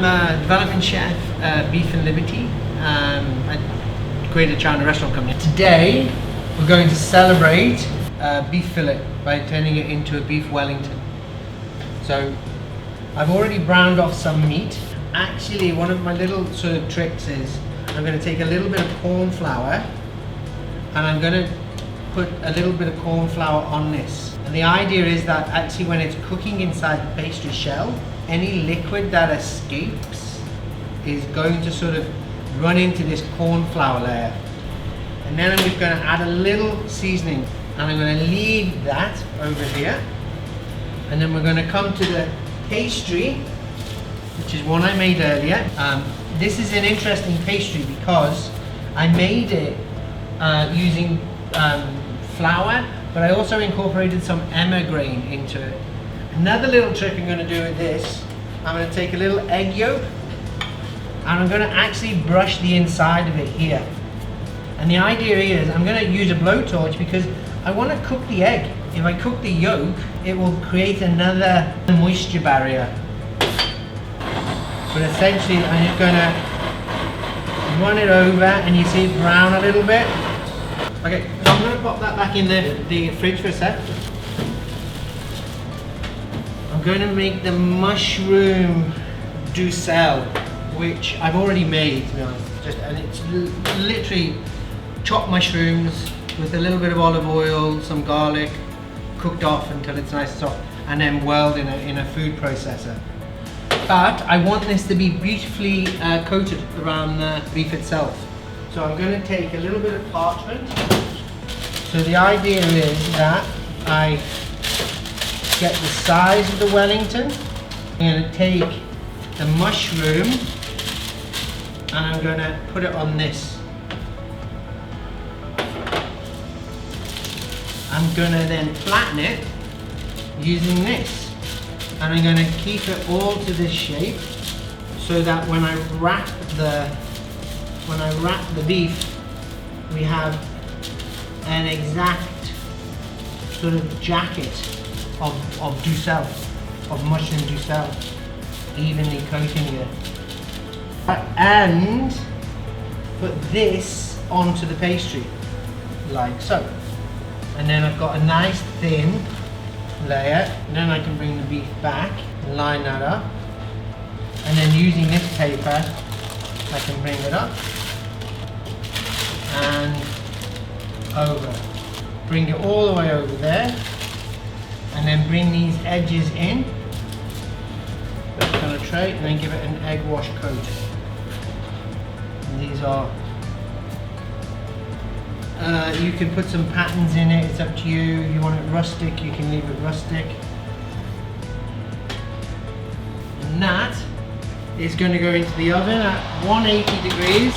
I'm a development chef, Beef and Liberty, at Greater China Restaurant Company. Today, we're going to celebrate beef fillet by turning it into a beef Wellington. So, I've already browned off some meat. Actually, one of my little sort of tricks is I'm going to take a little bit of corn flour and I'm going to put a little bit of corn flour on this. And the idea is that actually when it's cooking inside the pastry shell, any liquid that escapes is going to sort of run into this corn flour layer. And then I'm just going to add a little seasoning and I'm going to leave that over here. And then we're going to come to the pastry, which is one I made earlier. This is an interesting pastry because I made it using flour, but I also incorporated some emmer grain into it. Another little trick I'm going to do with this, I'm going to take a little egg yolk and I'm going to actually brush the inside of it here. And the idea is I'm going to use a blowtorch because I want to cook the egg. If I cook the yolk, it will create another moisture barrier. But essentially I'm just going to run it over and you see it brown a little bit. Okay, so I'm going to pop that back in the fridge for a sec. I'm going to make the mushroom duxelle, which I've already made, to be honest. And it's literally chopped mushrooms with a little bit of olive oil, some garlic, cooked off until it's nice and soft, and then whirled in a food processor. But I want this to be beautifully coated around the beef itself. So I'm going to take a little bit of parchment. So the idea is that I get the size of the Wellington. I'm going to take the mushroom and I'm going to put it on this. I'm going to then flatten it using this. And I'm going to keep it all to this shape so that when I wrap the beef, we have an exact sort of jacket of duxelle, of mushroom duxelle, evenly coating it. And put this onto the pastry, like so. And then I've got a nice thin layer, and then I can bring the beef back, line that up, and then using this paper I can bring it up and over, bring it all the way over there, and then bring these edges in, put it on a tray, and then give it an egg wash coat. And these are you can put some patterns in it, it's up to you. You want it rustic, you can leave it rustic. And that is going to go into the oven at 180 degrees